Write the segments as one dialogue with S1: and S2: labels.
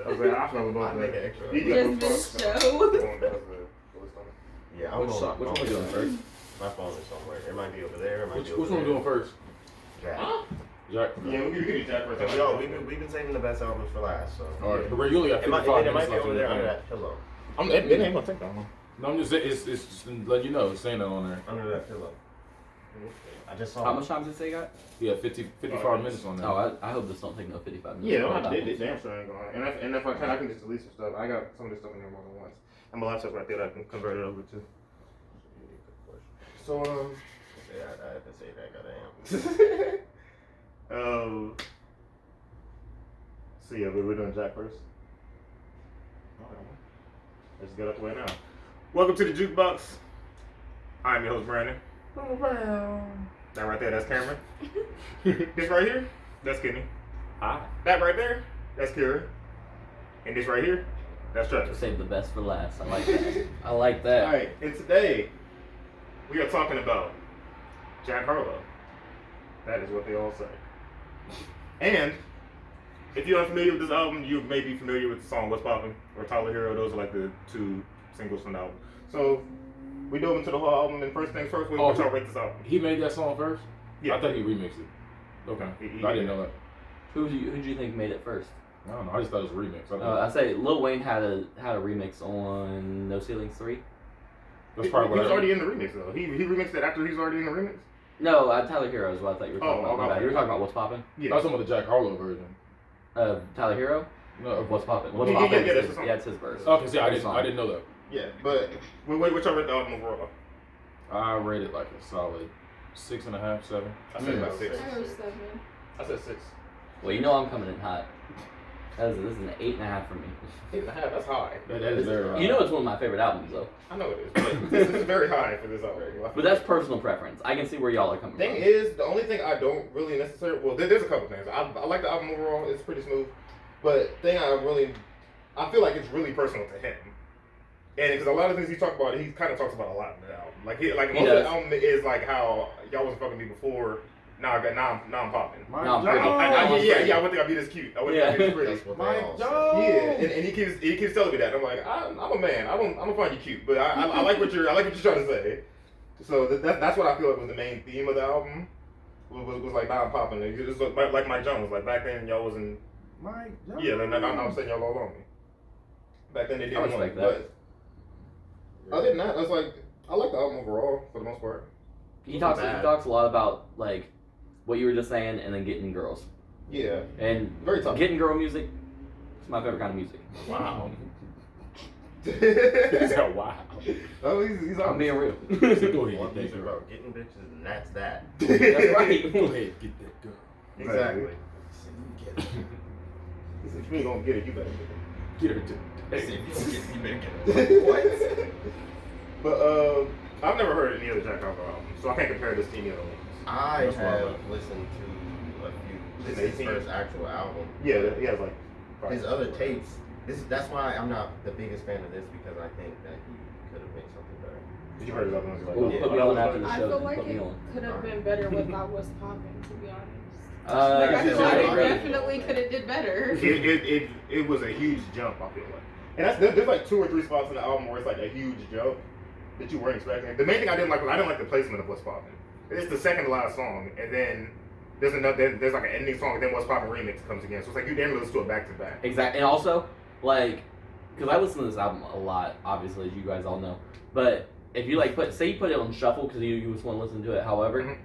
S1: was like, I fell about
S2: I'd make an extra.
S3: Just this show.
S2: Yeah,
S4: Which one we doing first?
S2: My phone is somewhere. It might be over there. It might be
S4: Which
S2: over
S4: one we doing first?
S2: Jack.
S4: Jack.
S1: Yeah, we can do Jack first.
S2: We've been saving the best albums for last, so.
S4: Alright, but you only got 55
S2: It
S4: minutes
S2: might be
S4: left
S2: over
S4: in
S2: there
S4: the
S2: under
S4: thing.
S2: that pillow.
S1: It ain't gonna take that long.
S4: No, I'm just it's just letting you know, it's saying that on there.
S2: Under that pillow. I just saw.
S5: How much time does it say you got?
S4: Yeah, 55 minutes on there.
S5: Oh, I hope this don't take no 55 minutes.
S1: Yeah, damn sure ain't going. And if I can, I can just delete some stuff. I got some of this stuff in there more than once. And my laptop's right there that I can convert it over to. So
S2: I have to say that, goddamn.
S1: So yeah, we're doing Jack first. Let's get up the way now. Welcome to the Jukebox. I'm your host Brandon. That right there, that's Cameron. This right here, that's Kenny.
S4: Hi.
S1: That right there, that's Kira. And this right here, that's Trevor.
S5: Save the best for last. I like that. I like that.
S1: Alright, and today we are talking about Jack Harlow. That is what they all say. And if you're unfamiliar with this album, you may be familiar with the song What's Poppin' or Tyler Hero. Those are like the two singles from the album. So we dove into the whole album, and first things first, we'll try to rate this album.
S4: He made that song first?
S1: Yeah.
S4: I thought he remixed it. Okay. I didn't know that.
S5: Who do you think made it first?
S4: I don't know. I just thought it was a remix.
S5: I say Lil Wayne had a remix on No Ceilings 3.
S4: That's
S1: He
S4: probably
S1: was
S4: what
S1: already in the remix though. He remixed it after he was already in the remix.
S5: No, Tyler Hero is what I thought you were talking about. My bad. You were talking about What's Poppin'?
S4: I was talking about the Jack Harlow version.
S5: Tyler Hero?
S4: No.
S5: Or What's Poppin'? What's
S1: Yeah,
S5: Poppin'?
S1: that's
S5: is
S1: the
S5: his,
S1: song.
S5: yeah, it's his verse.
S4: Okay, see, I
S5: Song.
S4: didn't know that.
S1: Yeah, but what y'all rate the album overall?
S4: I rated like a solid 6.5, 7.
S1: I said about 6.
S3: I was 7.
S1: I said 6.
S5: Well, you know I'm coming in hot. This is an 8.5 for me.
S1: 8.5. That's high.
S4: That is very high.
S5: You know it's one of my favorite albums, though.
S1: I know it is. But this is very high for this album.
S5: But that's personal preference. I can see where y'all are coming
S1: Thing
S5: from.
S1: is, the only thing I don't really necessarily, well, there's a couple things. I like the album overall. It's pretty smooth. But thing I feel like it's really personal to him. And because a lot of things he talks about, he kind of talks about a lot in the album. Like most of the album is like how y'all wasn't fucking me before. Now I'm popping.
S5: Now I'm pretty.
S1: I wouldn't think I'd be this cute. I wouldn't think I'd be this pretty.
S2: That's what they all say.
S1: Yeah, and he keeps telling me that. I'm like, I'm a man. I'm gonna find you cute, but I like what you're trying to say. So that's what I feel like was the main theme of the album. Was like now I'm popping. It was like Mike Jones. Like back then y'all wasn't.
S4: Mike Jones.
S1: Yeah, I'm saying y'all all on me. Back then they didn't
S5: I
S1: want
S5: respect
S1: me,
S5: that.
S1: but other than that, I like the album overall for the most part.
S5: He talks a lot about like what you were just saying, and then getting girls.
S1: Yeah,
S5: And
S1: very tough.
S5: getting girl music. It's my favorite kind of music.
S4: Wow.
S1: He's
S4: Wow.
S5: I'm being real.
S4: Go ahead,
S2: One
S4: get
S2: music
S4: that girl.
S2: about getting bitches, and that's that.
S5: That's right.
S4: Go ahead, get that girl.
S2: Exactly.
S1: If you ain't gonna get it, you better get it.
S4: Get her to
S2: If you don't get it, you better get it. What?
S1: But I've never heard any other Jack Harlow album, so I can't compare this to any other ones.
S2: I
S4: That's
S2: have
S4: wild.
S2: listened to a few. This is his
S1: 18.
S2: first actual album.
S1: Yeah, he has like
S2: His other tapes. That's why I'm not the biggest fan of this, because I think that he could have made something better.
S1: Did you heard his other ones? Like,
S5: Ooh,
S1: oh,
S5: put me on after the
S3: I
S5: show.
S3: feel like
S5: Put me
S3: it
S5: on.
S3: could have been better without What's Poppin', to be honest.
S5: Uh,
S3: I feel like
S5: yeah.
S3: it definitely could have did better.
S1: It was a huge jump, I feel like. And there's like 2 or 3 spots in the album where it's like a huge jump that you weren't expecting. The main thing I didn't like was I didn't like the placement of What's Poppin'. It's the second to last song, and then there's like an ending song, and then What's Poppin' remix comes again. So it's like you didn't listen to it back to back.
S5: Exactly. And also, like, because I listen to this album a lot, obviously, as you guys all know. But if you like say you put it on shuffle because you just want to listen to it, however,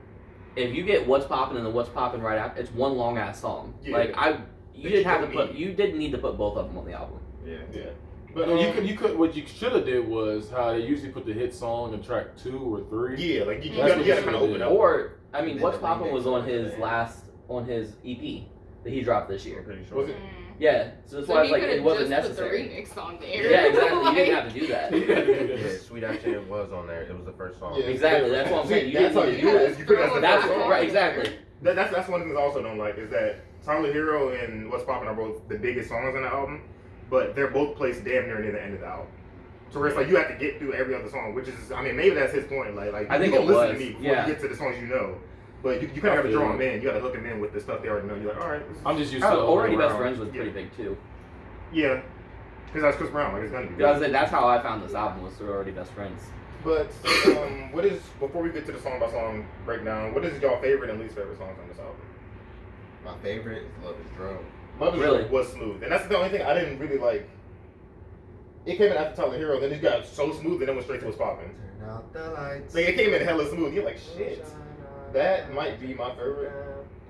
S5: if you get What's Poppin' and then What's Poppin' right after, it's one long ass song.
S1: Yeah.
S5: Like you didn't need to put both of them on the album.
S2: Yeah.
S1: But
S4: you could what you should have did was how they usually put the hit song in track 2 or 3.
S1: yeah, like you
S4: That's
S1: gotta
S4: what you
S1: kind of open up.
S5: Or I mean,
S2: Then
S5: What's
S2: the
S5: Poppin'
S2: remix
S5: was on
S2: was
S5: his EP that he dropped this
S2: I'm
S5: year.
S2: pretty sure.
S1: Was it?
S5: Yeah, so that's
S3: So
S5: why
S3: he
S5: it's like
S3: could
S5: it
S3: have
S5: wasn't
S3: just
S5: necessary.
S3: put the remix on there.
S5: Yeah, exactly. You didn't
S3: Like-
S5: have to do that.
S2: Yeah, Sweet Action was on there. It was the first song.
S1: Yeah.
S5: Exactly. That's what I'm saying. You
S1: That's
S5: didn't
S1: how
S5: need
S1: you
S5: to
S1: do
S5: do
S1: it.
S5: that.
S1: You put it as the
S5: That's
S1: first song.
S5: right. Exactly.
S1: That's one of the things I also don't like is that Tyler Hero and What's Poppin' are both the biggest songs on the album, but they're both placed damn near the end of the album. So where it's like you have to get through every other song, which is, I mean, maybe that's his point. Like
S5: I think
S1: you
S5: it
S1: gonna listen
S5: was,
S1: to me before
S5: yeah.
S1: you get to the songs you know. But you kind of got to draw them in. You got to hook them in with the stuff they already know. You're like, all right.
S4: I'm just used to
S5: Already
S4: around.
S5: Best Friends was pretty big too.
S1: Yeah, because that's Chris Brown. Like it's gonna be.
S5: Because that's how I found this album, was Sorority Best Friends.
S1: But what is before we get to the song by song breakdown? What is y'all favorite and least favorite songs on this album?
S2: My favorite is Love Is Drug.
S1: Love Is
S5: Really?
S1: Drug was smooth, and that's the only thing I didn't really like. It came in after Tyler Hero, then it got so smooth, and then went straight to what's poppin'.
S2: Turn out the lights.
S1: Like it came in hella smooth. You're like, shit. That might be my favorite.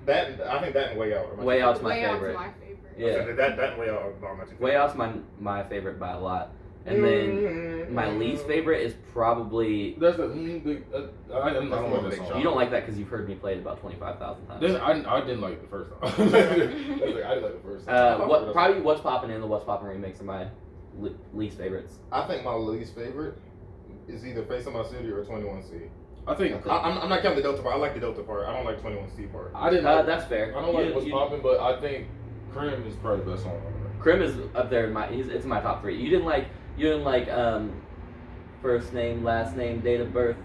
S1: That I think that and Way Out. Are my
S5: Way
S1: two
S5: Out's
S1: favorites.
S5: my
S3: Way Out's
S5: favorite.
S3: my favorite.
S5: Yeah.
S1: That and Way Out are my two favorites.
S5: Way Out's my favorite by a lot. And then my least favorite is probably.
S4: That's the. I don't like that song.
S5: You don't like that because you've heard me play it about 25,000 times.
S4: I didn't like it the first time. I didn't like the first time.
S5: Probably What's Poppin' and the What's Poppin' remix are my least favorites.
S1: I think my least favorite is either Face of My City or 21C.
S4: I think
S1: I'm not counting the Delta part. I like the Delta part. I don't like 21C part.
S4: I didn't. Like,
S5: That's fair.
S4: I don't like What's Poppin', but I think Crim is probably the best song on there.
S5: Crim is up there in it's in my top 3. You didn't like first name, last name, date of birth,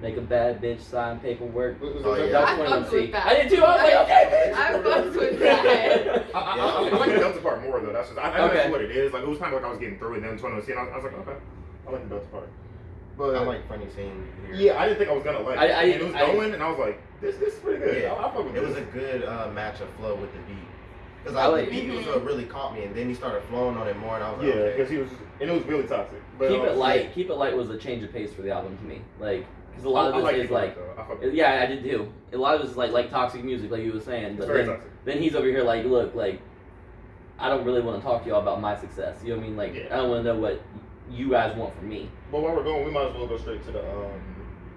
S5: make a bad bitch sign paperwork.
S2: Oh, yeah.
S5: That
S3: I
S5: was
S3: fucked
S5: 21C.
S3: with that.
S5: I did too. I was like, okay, bitch.
S3: I fucked with that.
S1: I like the Delta part more though. That's just I know
S5: Okay.
S1: that's what it is. Like it was kind of like I was getting through it, and then 21C, and I was like, okay, I like the Delta part. But
S2: I like Funny Scene here.
S1: yeah, I didn't think I was gonna like it. And it was going, and I was like, this is pretty good.
S2: Yeah.
S1: I fuck with
S2: It was
S1: this.
S2: a good match of flow with the beat. Because
S5: I like-
S2: the beat was what really caught me, and then he started flowing on it more, and I was like,
S1: Yeah,
S2: okay.
S1: because he was, and it was really toxic. But,
S5: Keep It Light. Keep It Light was a change of pace for the album to me. Like, because a lot of this is like,
S1: I fuck with it.
S5: yeah, I did too. A lot of this is like toxic music, like you were saying.
S1: It's
S5: But
S1: very
S5: then,
S1: toxic.
S5: then he's over here like, look, like, I don't really want to talk to y'all about my success. You know what I mean? Like,
S1: Yeah.
S5: I don't want to know what you guys want from me.
S1: But while we're going, we might as well go straight to the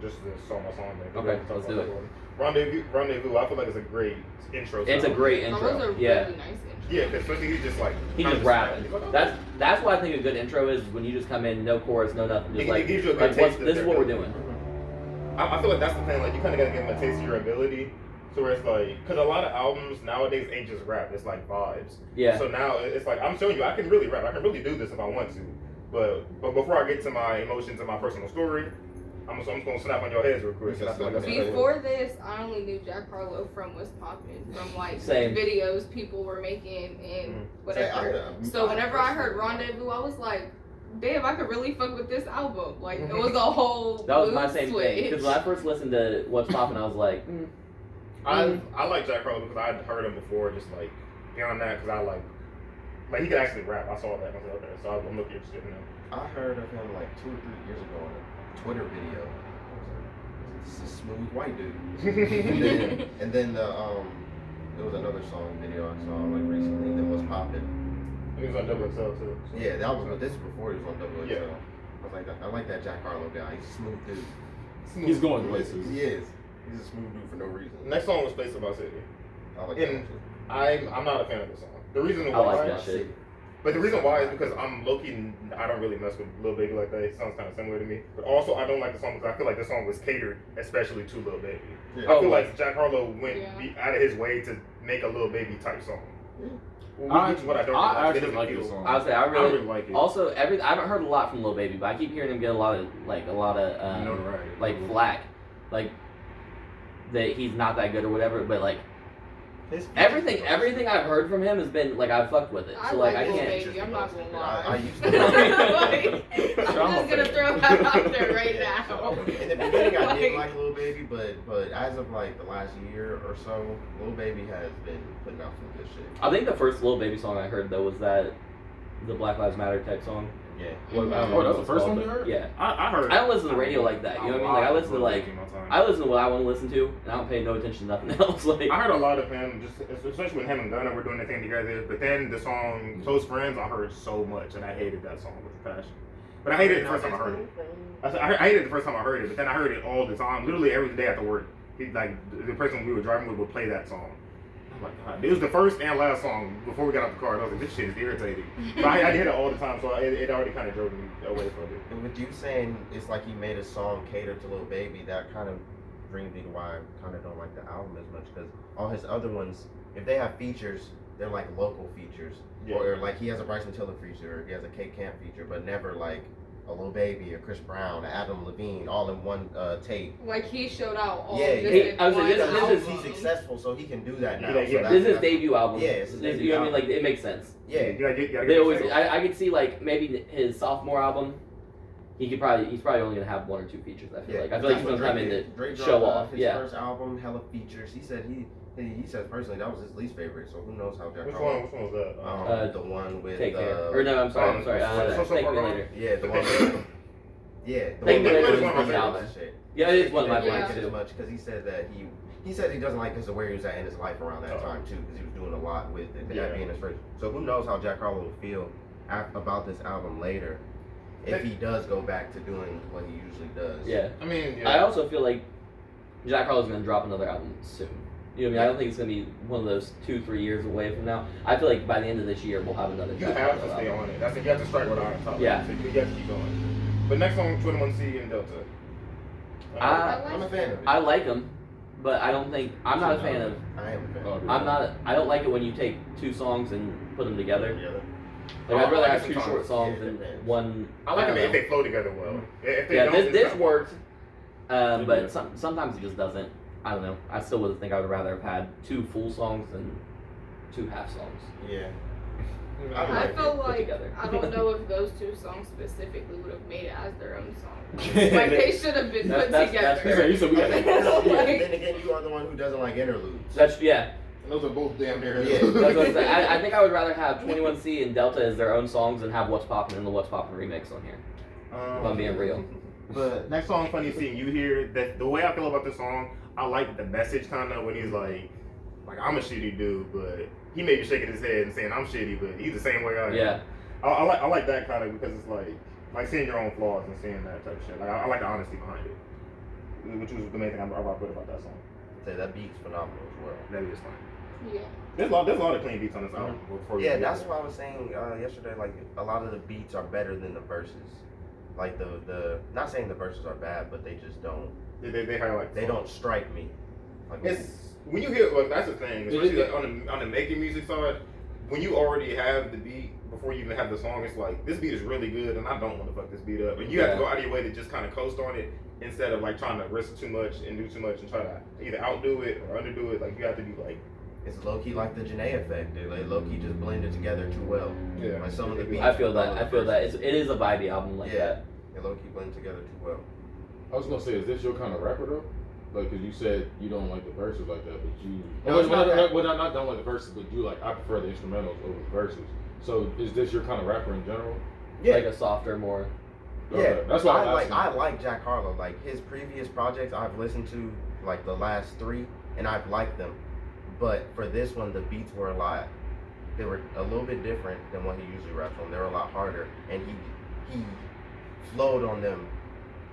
S1: just the song by song thing.
S5: Okay, let's do it.
S1: Rendezvous. I feel like it's a great intro.
S5: It's a
S1: song.
S5: great
S3: That was
S5: intro.
S3: a
S5: Yeah.
S3: really nice intro.
S1: Yeah, because especially he's just like
S5: He's just rapping. That's what I think a good intro is, when you just come in, no chorus, no nothing, just
S1: It
S5: like,
S1: gives you a good
S5: like
S1: taste of
S5: this is
S1: their
S5: what we're
S1: ability.
S5: doing.
S1: I feel like that's the thing. Like you kind of gotta give them a taste of your ability. So where it's like, because a lot of albums nowadays ain't just rap. It's like vibes.
S5: Yeah.
S1: So now it's like I'm showing you I can really rap. I can really do this if I want to. But before I get to my emotions and my personal story, I'm just gonna snap on your heads real quick. And I feel like that's what that
S3: Before
S1: was.
S3: this, I only knew Jack Harlow from What's Poppin', from like
S5: Same.
S3: videos people were making and whatever.
S2: Say,
S3: So whenever I heard Rendezvous, I was like, damn, I could really fuck with this album. Like it was a whole
S5: That was my
S3: mood
S5: same
S3: switch.
S5: thing. Because when I first listened to What's Poppin', I was like,
S1: I like Jack Harlow because I'd heard him before. Just like beyond that, because I like he could actually rap. I saw that. I was like, okay, so I'm looking interested in him.
S2: I heard of him like 2 or 3 years ago on a Twitter video. It's a smooth white dude. and then there was another song video I saw like recently that was popping.
S1: He was on Double XL too. So.
S2: Yeah, that was this was before he was on Double XL.
S1: Yeah.
S2: I was like, I like that Jack Harlow guy. He's a smooth dude.
S4: He's going places.
S2: He is. He's a smooth dude for no reason.
S1: Next song was Space of My City.
S2: I like
S1: And I'm not a fan of the song. The reason
S5: I
S1: why,
S5: like that shit.
S1: but the reason why is because I'm low-key, I don't really mess with Lil Baby like that. It sounds kind of similar to me. But also, I don't like the song because I feel like the song was catered, especially to Lil Baby.
S2: Yeah.
S1: I feel like Jack Harlow went
S3: Yeah.
S1: out of his way to make a Lil Baby type song.
S4: I
S1: Which is what I don't
S4: I
S1: like. It
S4: actually
S1: doesn't
S4: like
S1: feel-
S4: this song.
S5: I would say I
S1: I
S5: really
S1: really like it.
S5: also I haven't heard a lot from Lil Baby, but I keep hearing him get a lot of
S1: Notoriety.
S5: like flack, like that he's not that good or whatever. But like
S2: His
S5: everything I've heard from him has been like I've fucked with it.
S3: I
S5: So like I
S3: like
S5: can't.
S3: Lil Baby, I'm not gonna lie.
S2: I used to.
S3: Like, I'm
S4: I'm a
S3: just gonna
S4: fan.
S3: throw that out there right now.
S2: In the beginning, I did like Lil Baby, but as of like the last year or so, Lil Baby has been putting out some good shit.
S5: I think the first Lil Baby song I heard though was the Black Lives Matter type song.
S2: Yeah.
S5: What- I don't know
S4: Oh,
S5: what
S4: that's
S5: it's
S4: the first
S5: called,
S4: one you
S5: but
S4: heard?
S5: Yeah.
S1: I heard.
S5: I don't listen to the radio like that. You know what I mean? Like I listen to like I listen to what I want to listen to, and I don't pay no attention to nothing else. Like
S1: I heard a lot of him, just especially when him and Gunna were doing their thing together. But then the song "Close Friends," I heard so much, and I hated that song with a passion. But I hated it the first time I heard it. I hated it the first time I heard it, but then I heard it all the time, literally every day after work. Like the person we were driving with would play that song. I'm like, God, it was the first and last song before we got out the car. And I was like, this shit is irritating. But I did it all the time, so it already kind of drove me away from it.
S2: And with you saying it's like he made a song catered to Lil Baby, that kind of brings me to why I kind of don't like the album as much, because all his other ones, if they have features, they're like local features.
S1: Yeah.
S2: Or like he has a Bryson Tiller feature, or he has a Kate Camp feature, but never like a Lil Baby, a Chris Brown, a Adam Levine, all in one tape.
S3: Like he showed out all
S2: Yeah,
S3: of this
S2: yeah.
S3: in
S5: I was like,
S3: one
S5: this
S3: album.
S5: is-
S2: He's successful, so he can do that now.
S1: Yeah,
S2: So
S1: yeah.
S2: that's-
S5: This is his
S2: that's-
S5: debut album.
S2: Yeah, it's his
S5: You
S2: debut
S5: know what I mean?
S1: album.
S5: Like, it makes sense.
S2: Yeah.
S1: You gotta get
S5: They always,
S1: yourself.
S5: I could see like maybe his sophomore album. He's probably only gonna have 1 or 2 features. I feel like he's
S2: that's
S5: gonna
S2: what
S5: come
S2: Drake
S5: in to
S2: did. Drake
S5: show
S2: dropped,
S5: off.
S2: His
S5: Yeah.
S2: first album, hella features. He said he said personally that was his least favorite. So who knows how Jack
S1: Which
S2: Harlow.
S1: one? Which one was that?
S2: The one with
S5: Take care. Or no, I'm sorry.
S1: So
S5: Take
S1: Far
S5: me
S1: Gone?
S5: later.
S2: Yeah, the one with yeah, the
S5: Take
S2: one
S5: Me
S2: with
S5: Later
S1: was
S2: the
S1: one of my
S2: album
S1: favorites.
S2: shit.
S5: Yeah, it is one of my
S2: He didn't like
S5: favorites
S2: it
S5: too.
S2: as much because he said that he said he doesn't like because of where he was at in his life around that time too, because he was doing a lot with it,
S1: Yeah.
S2: that being his first. So who knows how Jack Harlow will feel about this album later, if he does go back to doing what he usually does.
S5: Yeah.
S1: I mean, yeah.
S5: I also feel like Jack Harlow's gonna drop another album soon. You know what I mean? I don't think it's gonna be one of those 2-3 years away from now. I feel like by the end of this year we'll have another
S1: You
S5: Jack
S1: have to
S5: Harlow
S1: stay
S5: album.
S1: on it. That's it. You have to strike with iron top.
S5: Yeah.
S1: So you have to keep going. But next song, 21C and Delta.
S2: I'm a fan of it.
S5: I like him, but I don't think I'm not a fan of.
S2: I am a fan.
S4: Oh,
S5: I'm not. I don't like it when you take 2 songs and put them together.
S2: Together.
S5: Like,
S1: I
S5: I'd rather
S1: like
S5: have
S1: it
S5: 2
S1: sometimes.
S5: short songs
S2: Yeah,
S5: than
S2: it depends.
S5: one.
S1: I like
S5: don't
S1: them if
S5: know.
S1: they flow together well. If they
S5: Yeah,
S1: don't,
S5: this
S1: it's not-
S5: worked, but
S4: Yeah.
S5: sometimes it just doesn't. I don't know. I still would think I would rather have had 2 full songs than 2 half songs.
S2: Yeah.
S1: I
S3: I
S1: like
S3: feel
S1: it.
S3: like
S5: together.
S3: I don't know if those 2 songs specifically would have made it as their own song. Like they should have been put
S5: That's
S3: together.
S5: fair.
S4: You said we got
S3: Like-
S2: Then again, you are the one who doesn't like interludes.
S5: That's yeah.
S1: Those are both damn near.
S2: Yeah.
S5: That's what I'm saying. I think I would rather have 21C and Delta as their own songs and have What's Poppin' and the What's Poppin' remix on here. If I'm being real.
S1: But next song, Funny Seeing You Here. That the way I feel about this song, I like the message kind of when he's like I'm a shitty dude, but he may be shaking his head and saying I'm shitty, but he's the same way I am.
S5: Yeah.
S1: I like that kind of because it's like seeing your own flaws and seeing that type of shit. Like I like the honesty behind it, which was the main thing I rock with about that song.
S2: Say that beat's phenomenal as well.
S1: That is fine.
S3: Yeah.
S1: There's a lot of clean beats on this album. Before you
S2: Yeah,
S1: get
S2: that's
S1: there.
S2: what I was saying yesterday. Like a lot of the beats are better than the verses. Like the not saying the verses are bad, but they just don't.
S1: They highlight.
S2: They don't strike me. Like
S1: It's when you hear like that's the thing, especially like, on the making music side. When you already have the beat before you even have the song, it's like this beat is really good, and I don't want to fuck this beat up. And you have to go out of your way to just kind of coast on it instead of like trying to risk too much and do too much and try to either outdo it or underdo it. Like you have to be like,
S2: it's low key like the Janae effect. They like low key just blended together too well.
S1: yeah.
S2: Like some of the beats.
S5: I feel that.
S2: some
S5: I
S2: of the
S5: feel that.
S2: verses,
S5: It is a vibey album like
S2: Yeah.
S5: that.
S2: They low key blend together too well.
S4: I was gonna say, is this your kind of rapper though? Like, cause you said you don't like the verses like that, but you.
S2: No, it's not that.
S4: Well, not don't like the verses, but you like I prefer the instrumentals over the verses. So, is this your kind of rapper in general?
S2: Yeah.
S5: Like a softer, more.
S4: Okay,
S2: Yeah,
S4: that's why
S2: I
S4: I'm
S2: like.
S4: asking.
S2: I like Jack Harlow. Like his previous projects, I've listened to like the last 3, and I've liked them. But for this one, the beats were a lot. They were a little bit different than what he usually raps on. They were a lot harder, and he flowed on them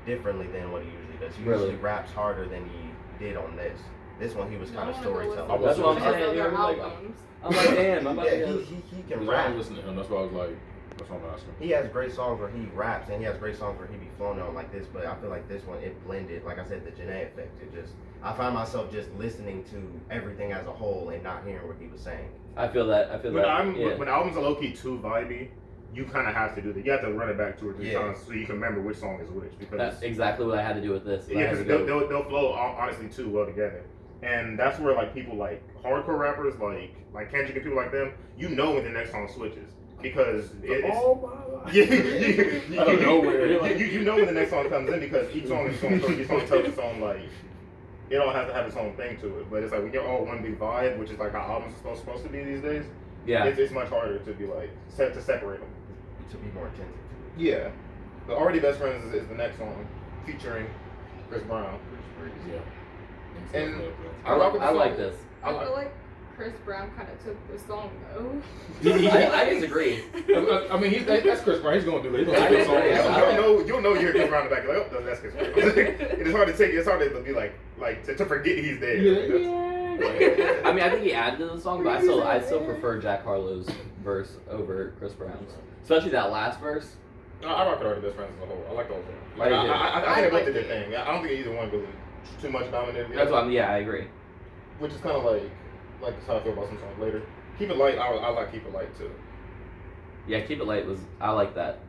S2: differently than what he usually does. He
S5: Really?
S2: usually raps harder than he did on this. This one, he was kind of storytelling.
S5: That's what I'm saying.
S3: Other
S5: You're like,
S3: albums.
S5: I'm like, damn, I'm about
S2: Yeah,
S5: to
S2: he can
S4: Because I
S2: rap.
S4: don't listen to him. That's why I was like, that's what I'm asking.
S2: He has great songs where he raps, and he has great songs where he be flowing on like this. But I feel like this one, it blended. Like I said, the Janae effect. It just, I find myself just listening to everything as a whole and not hearing what he was saying.
S5: I feel that.
S1: When albums are low key too vibey, you kind of have to do that. You have to run it back 2 or 3
S2: Yeah.
S1: times so you can remember which song is which. Because
S5: That's exactly what I had to do with this. I
S1: yeah,
S5: had to
S1: because
S5: go-
S1: they'll flow honestly too well together. And that's where like people like hardcore rappers like Kendrick and people like them, you know when the next song switches because it's
S4: Oh my life.
S1: yeah,
S4: Out of nowhere.
S1: you know when the next song comes in because each song is going to tell its own like it all has to have its own thing to it. But it's like when you're all one big vibe, which is like how albums are supposed to be these days.
S5: Yeah.
S1: It's much harder to be like to separate them.
S2: To be more attentive to
S1: Yeah, the Already Best Friends is the next song featuring Chris Brown.
S4: Yeah.
S1: And
S5: I
S1: rock with the
S5: like
S1: song.
S5: this.
S1: I
S3: I feel like Chris Brown kind of took the song though.
S5: I disagree.
S4: I mean, that's Chris Brown. He's gonna do it. He's
S5: I
S4: gonna do a song.
S5: agree.
S1: You'll know you're Chris Brown in the back. Like, oh, no, that's Chris Brown. It's hard to take. It's hard to be like to forget he's there.
S4: Yeah.
S5: I mean, I think he added to the song, but I still prefer Jack Harlow's verse over Chris Brown's, especially that last verse.
S1: I rock with Already Best Friends as a whole. I like the whole thing.
S5: I
S1: Like,
S5: do.
S1: I think they both did their thing. I don't think either one really too much dominated. the
S5: That's
S1: other.
S5: what I'm. Yeah, I agree.
S1: Which is kind of like how I feel about some songs later. Keep It Light. I like Keep It Light too.
S5: Yeah, Keep It Light was. I like that.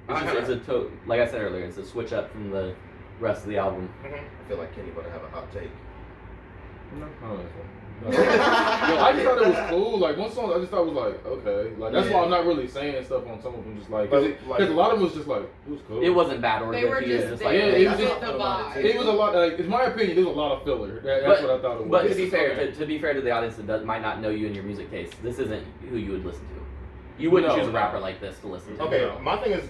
S5: Like I said earlier, it's a switch up from the rest of the album.
S2: I feel like Kenny would have a hot take.
S4: No, I just thought it was cool. Like one song, I just thought was like okay. Like that's why I'm not really saying stuff on some of them. Just like because a lot of them was just like it was cool.
S5: It wasn't bad or
S3: They
S5: good
S3: were
S5: to you.
S3: just
S5: It's
S3: there.
S5: like
S4: it was just
S3: the vibe.
S4: it was a lot. Like in my opinion, there was a lot of filler. That's what I thought it was.
S5: But to be fair, to be fair to the audience that might not know you and your music taste, this isn't who you would listen to. You wouldn't choose a rapper like this to listen to.
S1: Okay, my thing is,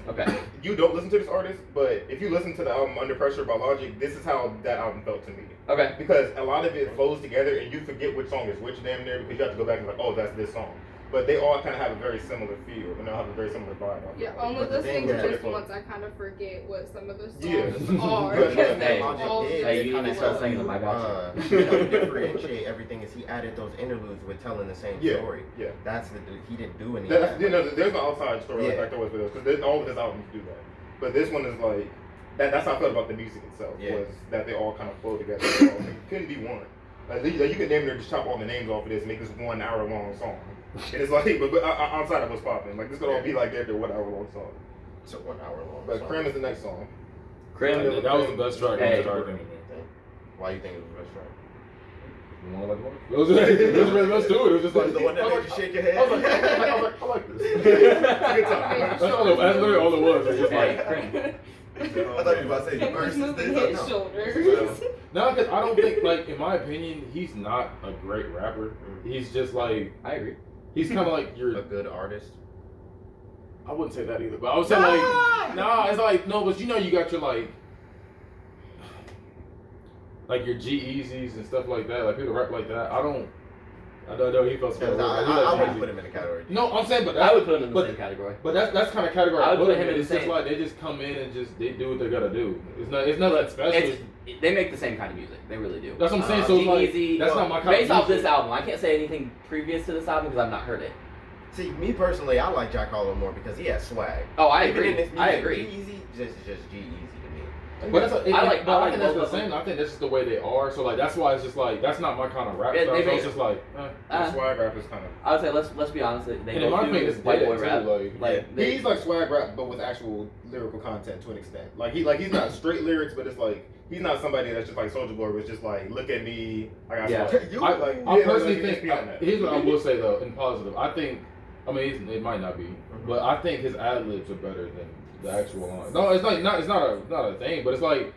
S1: you don't listen to this artist, but if you listen to the album Under Pressure by Logic, this is how that album felt to me.
S5: Okay.
S1: Because a lot of it flows together and you forget which song is which damn near because you have to go back and like, oh, that's this song. But they all kind of have a very similar feel and they all have a very similar vibe.
S3: Yeah, only listening to this once I kind of forget what some of the songs are.
S1: But,
S3: Because
S5: hey,
S3: they all
S5: hey, you need to start singing them. I got
S2: you. Differentiate everything is he added those interludes with telling the same story.
S1: Yeah.
S2: That's he didn't do any.
S1: There's no outside story like there was with us because all of his albums do that. But this one is like that's how I felt about the music itself was that they all kind of flow together. It couldn't be one. Like, you could name it or just chop all the names off of this and make this 1 hour long song. And it's like, but outside of what's popping, like this could all be like after a 1 hour long song.
S2: It's a 1 hour long.
S1: But Creme is the next song.
S5: Creme.
S4: That was the best track.
S5: Hey.
S2: Why you think it was the best track?
S4: You want to like one? It was really best too. It was just like
S2: The one that made you shake your head.
S4: I like this.
S1: Good time.
S4: That's literally all it was. It was just like.
S5: Creme.
S2: I thought you were about to say the
S3: He was
S2: verses.
S3: moving his shoulders.
S4: No, because I don't think, like, in my opinion, he's not a great rapper. He's just like,
S5: I agree.
S4: he's kind of like
S2: A
S4: your.
S2: good artist.
S4: I wouldn't say that either, but I would say like, nah, it's like no, but you know, you got your like your G-Eazy's and stuff like that. Like people rap like that. I don't know. He felt so.
S2: I wouldn't put him in the category.
S4: No, I'm saying, but
S5: I would put him in the same category.
S4: But that's kind of category.
S5: I would put him in the
S4: It's
S5: same.
S4: just like they just come in and just they do what they gotta do. It's nothing special.
S5: They make the same kind of music. They really do.
S4: That's what I'm saying. So like,
S5: G-Eazy,
S4: that's not my kind
S5: based
S4: of
S5: off
S4: music.
S5: this album, I can't say anything previous to this album because I've not heard it.
S2: See, me personally, I like Jack Harlow more because he has swag.
S5: Oh, I
S2: Even
S5: agree.
S2: in his music,
S5: I agree.
S2: G-Eazy, just G-Easy to me.
S4: But that's
S5: I like
S4: I think that's
S5: both
S4: the
S5: of
S4: same.
S5: them.
S4: I think that's just the way they are. So like that's why it's just like that's not my kind of rap
S5: Yeah,
S4: style.
S5: they
S4: So
S5: make-
S4: it's just like.
S1: The swag rap is kind of.
S5: I would say let's be honest. They
S4: And in my
S5: both
S4: opinion,
S5: do
S4: it's
S5: white
S4: dead,
S5: boy
S4: too,
S5: rap.
S4: like-
S5: they,
S1: He's like swag rap, but with actual lyrical content to an extent. Like he's not straight lyrics, but it's like he's not somebody that's just like Soulja Boy, was just like, look at me, I got swag.
S4: I personally think
S1: beyond that.
S4: here's what I will say though in positive. I think it might not be, but I think his ad libs are better than the actual line. No, it's like not a thing, but it's like.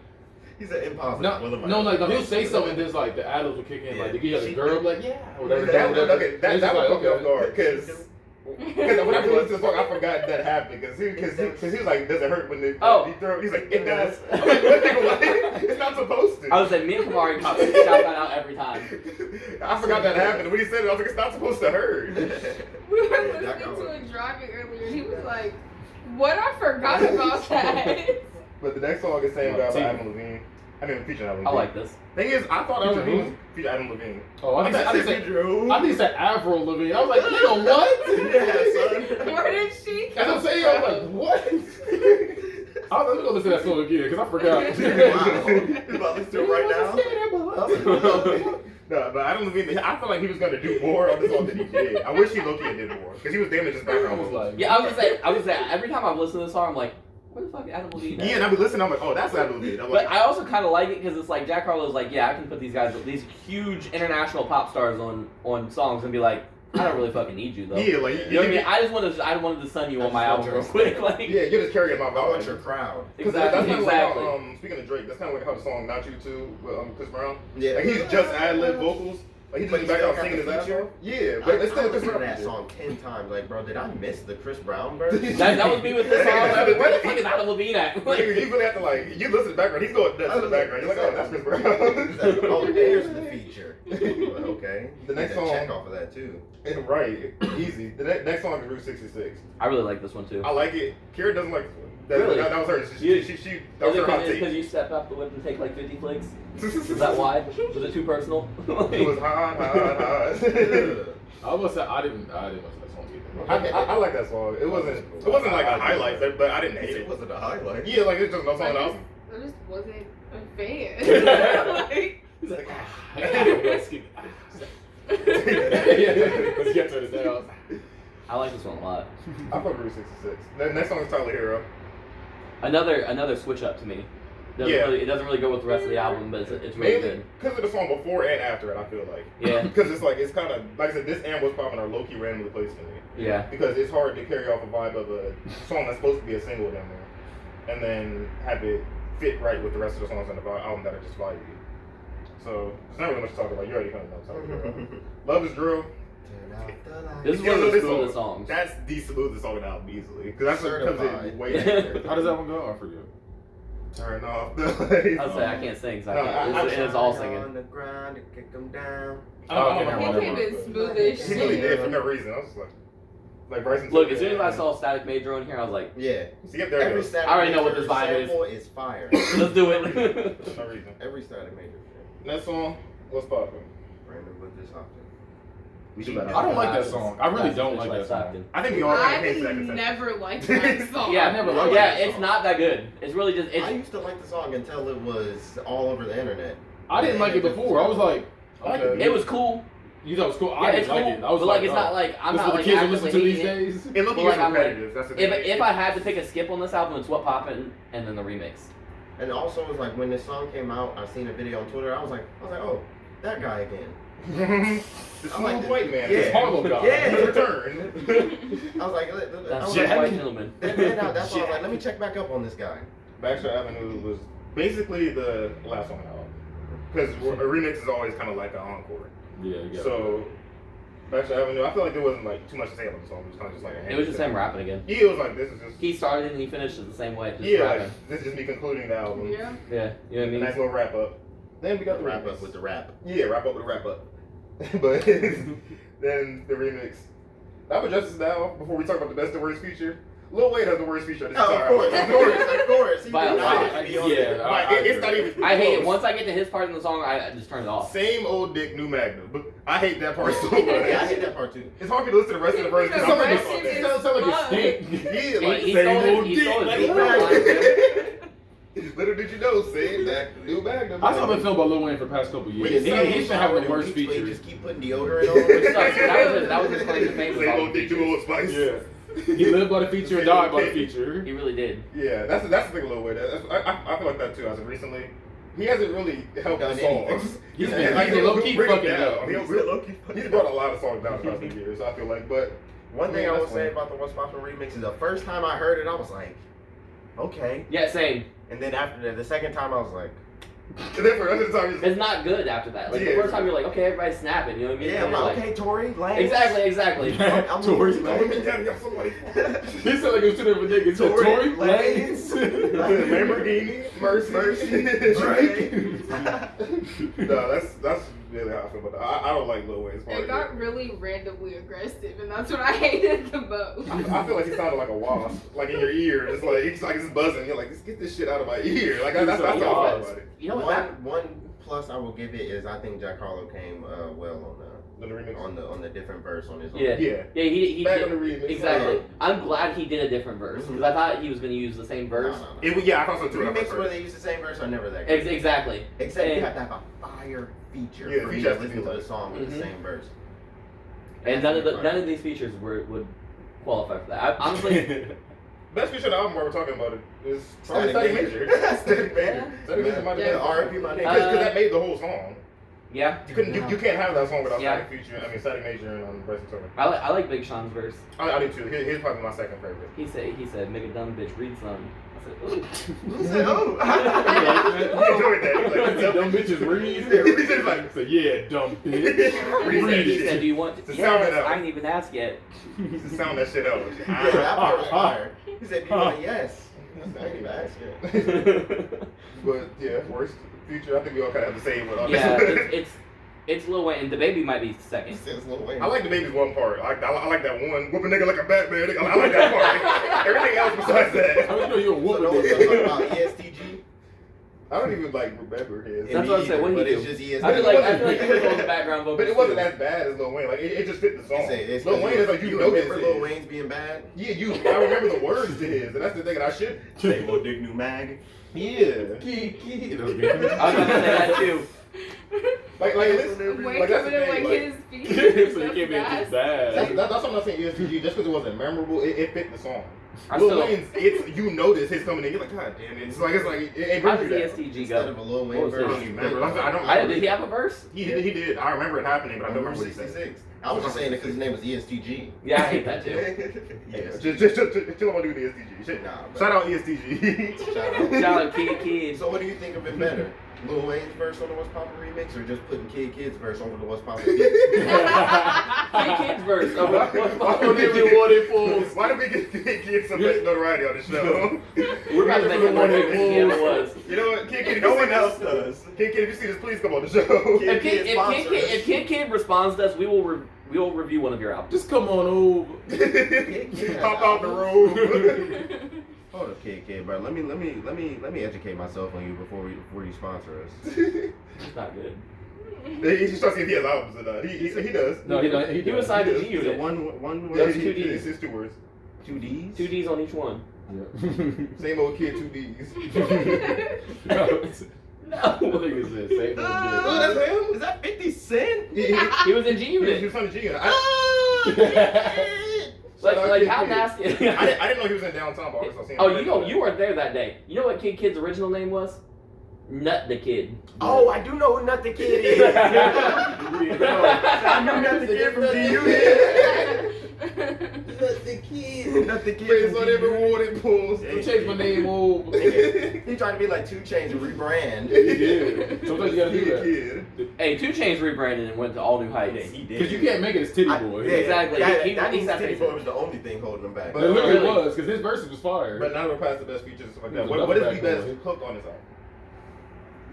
S2: He's an impossible.
S4: No, he'll say something. There's like the ad libs will kick in, like to get the girl, like or whatever.
S1: That would
S4: It's
S1: put
S4: just
S1: me
S4: like,
S1: off guard because when I listened to the song, I forgot that happened because he was like, does it hurt when they he throw? He's like, it does. I'm like, what? It's not supposed to.
S5: I was like, me and Kamari shout that out every time.
S1: I forgot that happened. When he said it, I was like, it's not supposed to hurt.
S3: We were listening to it driving earlier, and he was like, "What? I forgot about that."
S1: But the next song is Same Guy by Adam Levine. I mean, featuring Adam Levine.
S5: I like this.
S1: Thing is, I thought Adam
S4: Featuring
S1: Levine was featuring Adam Levine.
S4: Oh, I think it's Avril Lavigne. I was like, nigga, what?
S2: Yeah, son.
S3: Where did she
S4: As
S3: come
S4: I'm saying, I was like, what? I was gonna listen to that song again because I forgot.
S2: Wow. You about to listen to it right now?
S1: No, but Adam Levine, I feel like he was gonna do more on this song than he did. I wish he low-key did more because he was damn near just background
S4: I was
S1: vocals.
S4: like,
S5: Yeah, I was gonna say every time I've listened to this song, I'm like, where the fuck is Adam Levine?
S1: Yeah, and I be listening, I'm like, oh, that's Adam Levine. I'm
S5: But
S1: like,
S5: I also kind of like it because it's like Jack Harlow's like, yeah, I can put these huge international pop stars on songs and be like, I don't really fucking need you though.
S1: yeah, like
S5: You know what I mean? I wanted to sun you on my album real quick, like.
S1: yeah, you're just carrying my
S2: I want
S1: vibe.
S2: your crowd.
S1: Because that's kind of like
S5: Exactly.
S1: how, speaking of Drake, that's kind of like how the song "Not You Too" with Chris Brown.
S2: Yeah.
S1: Like he's just ad-lib vocals. Like he's
S2: But
S1: just
S2: he
S1: back
S2: still
S1: out
S2: got
S1: singing
S2: the
S1: his ass
S2: feature?
S1: off. Yeah, but it's still a Chris
S2: listened to
S1: Brown
S2: that
S1: feature.
S2: song 10 times. Like, bro, did I miss the Chris Brown version?
S5: That was me with this song. Like, where the fuck is Adam Levine at?
S1: Like,
S5: Like,
S1: you really have to you listen to the background. He's going nuts in the background. You're like, oh, that's Chris Brown.
S2: Oh, there's the feature. Okay.
S1: The next
S2: Get a
S1: song-
S2: check off of that too.
S1: Right, easy. The next song is Route 66.
S5: I really like this one too.
S1: I like it. Kira doesn't like this one.
S5: Really?
S1: That was her. That was her hot
S5: Because
S1: take.
S5: you step up the whip and take like 50 flicks? Is that why? Was it too personal?
S1: It was hot.
S4: I was say I didn't listen to that song either.
S1: I like that song. It wasn't like a highlight, but I didn't hate
S2: It
S1: it.
S2: wasn't a highlight.
S1: Yeah, like it's just no song else.
S3: I just wasn't a fan. Like,
S4: He's like, let's get to the down.
S5: I like this one a lot.
S1: I fuck with Route 66. The next song is Tyler Hero.
S5: Another switch up to me. It doesn't really go with the rest of the album, but it's really good.
S1: Because of the song before and after it, I feel like.
S5: Yeah.
S1: Because it's kind of, like I said, this and What's Poppin' are low-key randomly placed to me.
S5: Yeah.
S1: Because it's hard to carry off a vibe of a song that's supposed to be a single down there, and then have it fit right with the rest of the songs on the album that are just vibey. So, there's not really much to talk about. You already kind of know what I'm talking about. Love is Drill.
S5: This is one of the smoothest songs.
S1: That's the smoothest song on the album easily. Because that's what comes in way after.
S4: How does that one go? I forget.
S1: Turn off the
S5: I'll say I can't sing, so it's all singing.
S2: On the ground to kick 'em down.
S3: He came in smooth as
S1: He really
S3: shit.
S1: did for no reason. I was just like Bryson.
S5: Look, as soon as I saw Static Major on here, I was like,
S2: Yeah.
S1: See, there
S2: Every
S1: it goes.
S2: Static
S5: I already know what
S2: Major
S5: this vibe is.
S2: sample is fire.
S5: let's do it.
S1: For no reason.
S2: Every Static Major.
S1: Next song, What's Poppin'?
S2: Brandon with this option.
S4: I don't like that song. I really don't like that song.
S1: I think we all kind of
S3: I
S1: came to that consensus.
S3: never liked that song.
S5: Yeah,
S4: I never liked
S5: yeah,
S4: that
S5: it's
S4: song.
S5: not that good. It's really just
S2: I used to like the song until it was all over the internet.
S4: I didn't like it before. I was like, okay.
S5: it was cool.
S4: You thought it was cool.
S5: Yeah,
S4: I
S5: it's
S4: didn't like
S5: cool,
S4: it. I was
S5: but
S4: like,
S5: it's not like I'm
S4: this
S5: not
S4: is what
S5: like
S4: the kids are
S5: actively
S4: listening to these
S5: hating it.
S4: days.
S1: It looked
S5: But, like, I'm
S1: repetitive. That's the thing.
S5: If I had to pick a skip on this album, it's What Poppin' and then the remix.
S2: And also, it was like when this song came out, I seen a video on Twitter. I was like, oh, that guy again.
S1: The
S2: I'm like,
S1: smooth white man.
S2: yeah.
S4: It's Harlow guy.
S2: Yeah.
S1: His return.
S2: I was like,
S5: That's
S4: Jack.
S5: Jack White Gentleman.
S2: that's why I was like, let me check back up on this guy.
S1: Baxter Avenue was basically the last song on the album. Because a remix is always kind of like an encore.
S4: Yeah, you got
S1: So, Baxter Avenue, I feel like there wasn't like too much to say about the song. It was kind of just like a
S5: It was just him rapping again.
S1: Yeah, it was like, this is just.
S5: He started and he finished it the same way, just
S1: Yeah,
S5: rapping.
S1: like, this is just me concluding the album.
S3: Yeah.
S5: Yeah, you know what I
S1: A
S5: mean?
S1: nice little wrap up. Then we got the
S2: Wrap
S1: remix.
S2: up with the rap.
S1: Yeah, wrap up with a wrap up. But then the remix. That was Justice Now, before we talk about the best and worst feature. Lil Wayne has the worst feature of this entire album.
S2: Of course. He
S5: By a
S2: did
S5: lot.
S2: not be on
S4: Yeah.
S2: there.
S1: Like, it's not even
S5: I hate it.
S1: close.
S5: Once I get to his part in the song, I just turn it off.
S1: Same old dick, new Magnum. But I hate that part so much.
S2: Yeah, I hate that part too.
S1: It's hard for me to listen to the rest of the verse because
S3: The
S1: I'm
S3: rest
S1: like,
S3: is
S1: it
S3: just
S1: sounds like a
S3: fun.
S1: stink. Yeah, like
S5: He
S1: same
S5: stole
S1: old
S5: his
S1: dick.
S5: beat
S1: Like,
S5: line.
S1: little did you know, same that new Magnum.
S4: That's how I've been feeling about Lil Wayne for the past couple years. He's been having the worst
S2: They
S4: features.
S2: just keep putting deodorant on.
S5: That was his claim to fame.
S1: Same old dick, new old spice.
S4: Yeah. He lived by the feature and died by the feature.
S5: He really did.
S1: Yeah, that's the thing a little weird. I feel like that too. As of recently, he hasn't really helped the
S2: Done
S1: songs.
S2: anything.
S4: He's
S1: He'll
S4: low-key
S1: bring
S4: fucking
S1: it down.
S2: up.
S1: He's brought a lot of songs down across the years. I feel like, but
S2: One thing
S1: Yeah,
S2: I will
S1: that's
S2: say
S1: fine.
S2: about the What's Poppin' remix is the first time I heard it, I was like, okay.
S5: Yeah, same.
S2: And then after that, the second time, I was like,
S1: and then for the rest of the time,
S5: It's not good after that. Like the
S1: Yeah.
S5: first time, you're like, okay, everybody's snapping. You know what I mean?
S2: yeah, I'm
S5: And you're
S2: like, okay, Tory, Lane.
S5: Exactly.
S2: I'm
S4: Tory
S2: moving,
S1: let me
S2: man.
S1: tell you somebody.
S4: He said like it was two different niggas. He said
S2: Tory
S4: Tory
S2: Lanez.
S1: Lamborghini, Mercy, Drake. No, that's really how I feel about that. I don't like Lil Wayne's part
S3: It
S1: of
S3: got really randomly aggressive, and that's what I hated the most.
S1: I feel like he sounded like a wasp, like in your ear. It's like it's buzzing. You're like, just get this shit out of my ear. Like that's how I feel about it.
S5: You know what?
S2: One plus I will give it is I think Jack Harlow came well
S1: The remix.
S2: on the different verse on his own.
S5: Yeah.
S1: Yeah.
S5: Yeah, he
S1: Back
S5: did.
S1: on the remix.
S5: Exactly.
S2: Yeah.
S5: I'm glad he did a different verse because I thought he was going to use the same verse.
S2: No.
S1: Yeah, I thought so too.
S2: Remix where they use the same verse are never that good.
S5: Exactly.
S2: Except you
S5: And-
S2: have to have a fire feature
S1: Yeah,
S2: for
S1: feature
S2: you to
S1: has to
S2: listen
S1: be
S2: to the
S1: like-
S2: song with
S5: Mhm.
S2: the same verse.
S5: And none of these features would qualify for that. Honestly,
S1: Best feature of the album while we're talking about it is probably
S2: Static
S1: Static
S2: Major.
S1: Major.
S2: Static Major.
S1: Static Major might have
S3: Yeah.
S1: been
S2: R.I.P. my nigga.
S1: because that made the whole song.
S5: yeah.
S1: You couldn't. You can't have that song without
S5: Yeah.
S1: Static feature. I mean, Static Major and Bryson Tiller.
S5: I like Big Sean's verse.
S1: I do too. Here's probably my second favorite.
S5: He said, make a dumb bitch read some. I said, ooh.
S2: Who said, oh?
S1: He enjoyed that. He was
S4: I
S1: like,
S4: see dumb bitches read.
S1: He said like,
S4: So yeah, dumb bitch.
S1: Read that
S5: He
S1: shit.
S5: said, do you want to?
S1: To sound it
S5: Yes,
S1: out.
S5: I didn't even ask yet.
S1: Just sound that shit out.
S2: Yeah, that part was fire. He said, do you want a yes? I didn't even ask yet.
S1: But yeah, worst feature. I think we all kind of have the same one on
S5: Yeah,
S1: this.
S5: it's Lil Wayne. And the baby might be second.
S2: It's Lil Wayne.
S1: I like the baby's one part. I like that one. Whoop a nigga like a Batman. I like that part. Everything else besides
S4: How
S1: that.
S4: you know you're a
S2: So
S4: woman?
S2: don't talk about ESTG.
S1: I don't even like remember his.
S5: That's what I said, what
S2: But
S5: he
S2: it's
S5: do?
S2: just ESTG.
S5: I feel like he was on the background vocals.
S1: But it wasn't
S5: too.
S1: as bad as Lil Wayne. Like it just fit the song.
S2: It's
S1: Lil Wayne is like you know this
S2: remember Lil
S1: is.
S2: Wayne's being bad?
S1: Yeah, I remember the words to his, and that's the thing that I should.
S2: Same old dick new mag.
S1: Yeah.
S4: Key.
S5: I was gonna say that too.
S1: Like listen,
S3: Wayne
S1: like that's
S3: coming
S1: the
S3: in
S1: thing.
S3: like
S1: Like,
S3: his
S4: So
S3: features.
S4: you can't be just
S1: that's
S4: bad.
S1: what I'm not saying ESTG just because it wasn't memorable. It fit the song. Lil Wayne's, you notice his coming in. You're like, God damn it! It's like it ain't
S5: How
S1: bring
S5: does
S1: you that.
S5: ESTG
S2: Instead
S5: go?
S2: of a Lil
S5: What
S2: Wayne
S5: was
S2: verse,
S1: I don't even remember. I don't remember.
S5: Did he have a verse?
S1: He did. I remember it happening, but I don't remember what he said.
S2: 66. I was just saying it because his name was ESTG.
S5: Yeah, I hate that too.
S2: Yes.
S1: Just chill on doing the ESTG. Shit.
S2: Nah, but-
S1: Shout out ESTG.
S2: Shout out.
S5: Shout out Kid.
S2: So what do you think of it better? Lil Wayne's verse on the What's Poppin' remix, or just putting Kid's verse over the What's Poppin' beat?
S5: Kid's verse. Oh,
S1: Why do we get Kid some notoriety on the show?
S5: We're about to make it more famous than he ever was.
S1: You know what, Kid,
S2: No one else does.
S1: Kid, if you see this, please come on the show.
S5: If Kid responds to us, we will review one of your albums.
S4: Just come on over.
S1: Pop out the road.
S2: Hold up, Kid, bro. Let me educate myself on you before you sponsor us.
S5: It's not good.
S1: He's trying to see if he has albums or not. He does.
S4: No, he
S5: He was signed to G
S2: Is it
S5: Unit.
S2: one
S5: That
S2: word?
S5: was 2 Ds.
S1: It's 2 words.
S2: 2 Ds?
S5: 2 Ds on each one.
S1: Same old Kid, 2 Ds.
S5: No.
S4: What nigga said? Same old
S1: Oh, that's him?
S2: Is that 50 Cent?
S5: He was in G
S1: He
S5: Unit.
S1: was on the G Unit.
S5: Like how nasty.
S1: I didn't know he was in downtown, but I saw him.
S5: Oh, you weren't there that day. You know what Kid's original name was? Nut the Kid.
S2: Oh, I do know who Nut the Kid is. I know Nut the Kid from G Unit. Nut the Kid
S1: Face
S2: from
S1: on
S2: G
S1: every
S2: Unit.
S1: awarded pulls.
S4: He changed my name over.
S2: He tried to be like 2 Chainz and rebrand.
S4: He did. Sometimes you gotta do that.
S1: Kid.
S5: Hey, 2 Chainz rebranded and went to all new heights.
S2: he
S4: Because you can't make it as Titty Boy.
S5: Exactly. He
S2: That means
S5: sat
S2: Titty
S5: there.
S2: Boy was the only thing holding him back.
S1: But-
S4: It literally
S5: Really?
S4: was, because his verses was fire.
S1: But now we're past the best features and stuff like that.
S4: He was
S1: What is
S4: another
S1: the
S4: bad
S1: best
S4: boy.
S1: hook on this album?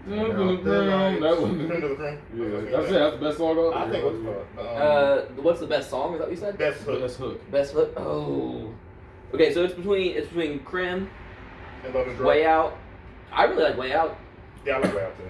S4: That one.
S1: Friend of the Cream?
S4: Yeah, that's it. That's the best song out there.
S1: I think what's called.
S5: What's the best song? Is that what you said?
S1: Best hook.
S4: Best hook.
S5: Best hook. Oh. Okay, so it's between Crim,
S1: And Love is Dro.
S5: Way Out. I really like Way Out.
S1: Yeah, I like Way Out too.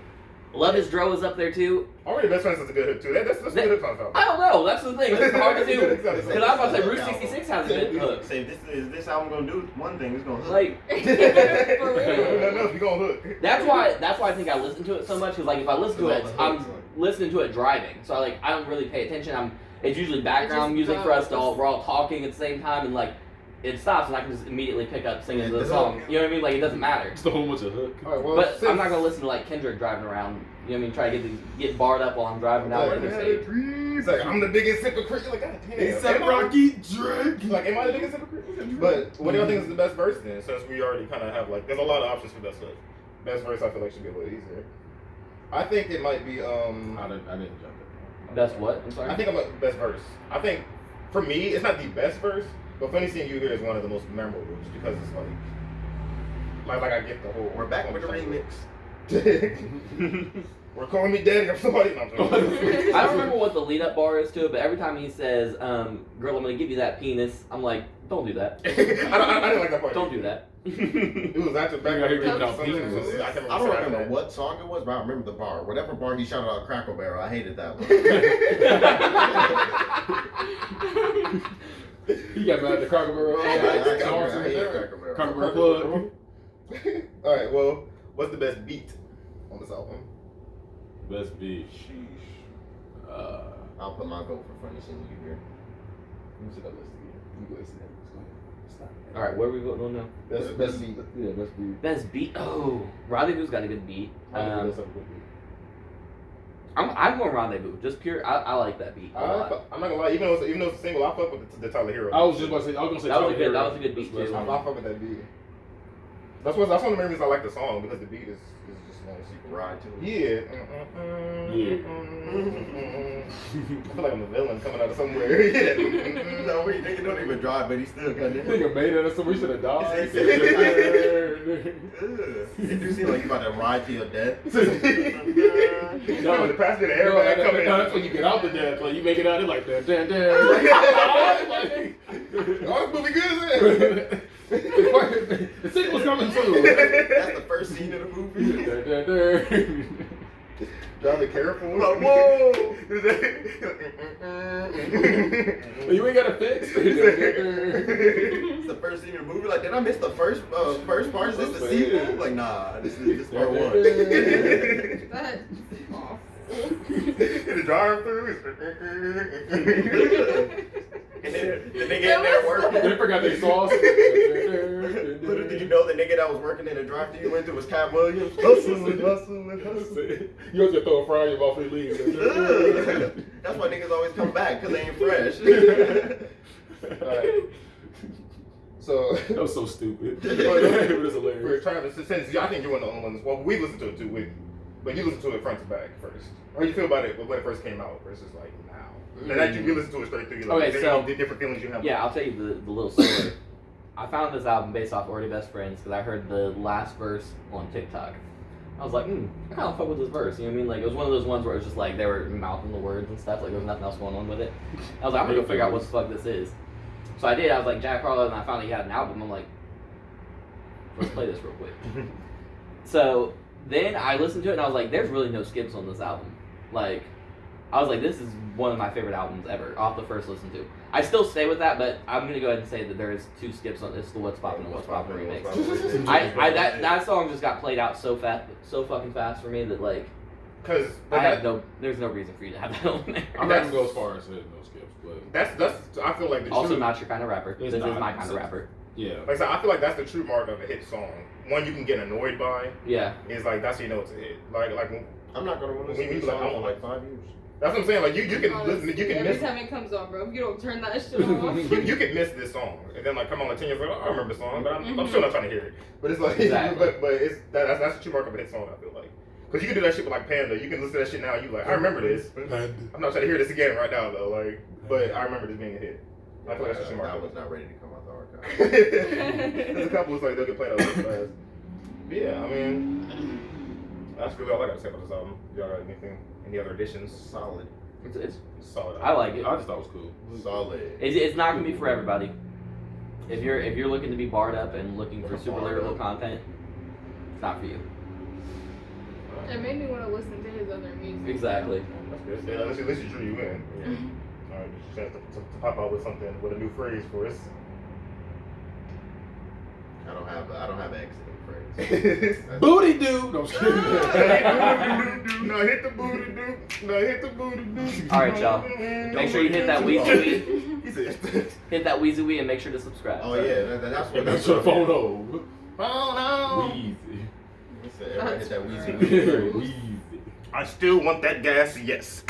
S5: Love Is Dro is up there too.
S1: Already Best Friends is a good hook too. That's a good hook on top.
S5: I don't know. That's the thing. It's hard to do. Because
S1: Because
S5: I was about to say Route 66 has a good hook.
S2: Say this album gonna do one thing, it's gonna hook.
S5: Like
S3: For real.
S1: Nothing else, we gonna hook.
S5: that's why I think I listen to it so much. Because like if I listen to it, I'm listening to it driving. So I don't really pay attention. It's usually background music for us. We're all talking at the same time, and like it stops, and I can just immediately pick up singing the song. You know what I mean? Like it doesn't matter.
S4: It's the whole bunch of hook.
S1: Alright, well,
S5: But I'm not gonna listen to like Kendrick driving around. You know what I mean? Try to get barred up while I'm driving down the interstate.
S1: He's like, I'm the biggest hypocrite. You're like, God damn.
S2: He said
S1: am I-
S2: Rocky Drake.
S1: He's like, am I the biggest hypocrite? But what do y'all think is the best verse then? Since we already kind of have like, there's a lot of options for best hook. Best verse, I feel like should be a little easier. I think it might be
S4: I didn't jump in.
S5: That's what? I'm sorry.
S1: I think I'm a best verse. I think for me, it's not the best verse, but Funny Seeing You Here is one of the most memorable just because it's like I get the whole.
S2: We're back with the remix.
S1: We're calling me daddy or somebody. No, I'm joking.
S5: I don't remember what the lead up bar is to it, but every time he says, girl, I'm gonna give you that penis, I'm like, don't do that.
S1: I didn't like that part.
S5: Don't do that.
S1: It was after back.
S4: You gotta give
S1: I
S4: out pieces.
S2: I don't remember what song it was, but I remember the bar. Whatever bar he shouted out Crackle Barrel, I hated that one.
S4: He got mad at the Cracker Barrel.
S2: I hated Crackle Barrel.
S4: Cracker Barrel plug.
S1: Alright, well, what's the best beat on this album?
S4: Best beat.
S2: I'll put my vote for Funny Seeing You Here.
S4: Let me see that list again. Let me go see that.
S5: Alright, where are we voting on now?
S1: Best beat.
S4: Yeah, best beat.
S5: Best beat? Oh, Rendezvous's got a good beat.
S1: Let's have a good beat.
S5: I'm going Rendezvous. Just pure, I like that beat a lot.
S1: I'm not gonna lie, even though it's a single, I fuck with the Tyler Hero.
S4: I was just about to say,
S5: That was a
S4: Tyler
S5: good-
S4: Hero.
S5: that was a good beat,
S4: That's
S5: too.
S1: I
S4: best
S1: fuck with that beat. That's one of the main reasons I like the song because the beat is just nice.
S2: You can ride to it.
S1: Yeah. I feel like I'm a villain coming out of somewhere. Yeah.
S2: No, wait, nigga don't even drive, but he still got it.
S4: Nigga made it, so we should have died.
S2: It do seem like you about to ride to your death.
S1: No, the passenger, the
S4: No,
S1: airbag coming
S4: that's when you get out the death. Like you make it out, it's like dun dun dun.
S1: Oh, this movie good, is it?
S4: The sequel's coming soon.
S2: That's the first scene of the movie.
S4: Dun, dun, dun.
S1: Driving careful.
S2: Like, whoa!
S4: You ain't got to fix.
S2: It's the first scene of the movie. Like, did I miss the first part? Is this the sequel? Like, nah, this is part one.
S3: That's awful.
S1: In the drive through.
S2: And The nigga in there working.
S4: They forgot their sauce.
S2: Little did you know the nigga that was working in the drive-thru you went through was Cat Williams? Hustling.
S4: You have to throw a fry in your mouth and leave.
S2: That's why niggas always come back, because they ain't fresh.
S1: Alright. So
S4: That was so stupid. It was
S1: for
S4: hilarious.
S1: Travis, since I think you're one of the only ones. Well, we listened to it too, but you listened to it front to back first. How you feel about it when it first came out versus like now? And that you listened to it straight through. Like,
S5: Okay, so
S1: the different feelings you have.
S5: Yeah, I'll tell you the little story. I found this album based off Already Best Friends because I heard the last verse on TikTok. I was like, I kind of fuck with this verse. You know what I mean? Like, it was one of those ones where it was just like they were mouthing the words and stuff. Like, there was nothing else going on with it. I was like, I'm gonna go figure out what the fuck this is. So I did. I was like, Jack Harlow, and I found he had an album. I'm like, let's play this real quick. So then I listened to it and I was like, there's really no skips on this album. Like, I was like, this is one of my favorite albums ever, off the first listen to. I still stay with that, but I'm gonna go ahead and say that there is 2 skips on this, the What's Poppin' and What's Poppin' remix. That song just got played out so fucking fast for me that like,
S1: Because
S5: there's no reason for you to have that on there.
S4: I'm not gonna go as far as saying no skips, but
S1: that's I feel like the
S5: Also
S1: true,
S5: not your kind of rapper.
S4: It's
S5: This
S4: not.
S5: is my kind of rapper.
S4: yeah.
S1: like I said, I feel like that's the true mark of a hit song. One you can get annoyed by
S5: Yeah.
S1: is like that's how you know it's a hit. Like
S2: I'm not going to want to
S1: We
S2: listen to
S1: need,
S2: this
S1: like,
S2: song for like 5 years.
S1: that's what I'm saying. Like you can listen, you can
S3: Every
S1: miss.
S3: time it comes on, bro, if you don't turn that shit off.
S1: You can miss this song and then like come on like 10 years later, oh, I remember the song, but I'm still not trying to hear it. But it's like,
S5: Exactly.
S1: but it's that's the true mark of a hit song. I feel like because you can do that shit with like Panda. You can listen to that shit now. You like I remember this. I'm not trying to hear this again right now though. Like, but I remember this being a hit. I feel like that's the true mark.
S2: That was not ready to come out the archive.
S1: There's a couple of like they'll get played out really fast. But yeah, I mean, that's really all I got to say about this album. Y'all got anything? Any other additions?
S2: Solid.
S5: It's
S1: Solid.
S5: I like it.
S4: I just thought it was cool.
S2: Solid.
S5: It's not gonna be for everybody. If you're looking to be barred up and looking for super lyrical content, it's not for you.
S3: It made me want to listen to his other music.
S5: Exactly.
S1: That's good. Yeah, at least you drew you in.
S2: Yeah.
S1: All right, chance to pop out with something with a new phrase for us.
S2: I don't have an exiting phrase.
S4: Booty dude. No, I'm just kidding.
S1: No, hit the booty dude. No, hit the booty dude.
S5: All right, y'all. Make sure you hit that Weezy
S1: He said,
S5: hit that Weezy and make sure to subscribe.
S2: Oh yeah, that's what
S4: That's your phone over.
S1: oh no.
S4: Weezy.
S2: Everybody hit that Weezy.
S4: Weezy.
S1: I still want that gas, yes.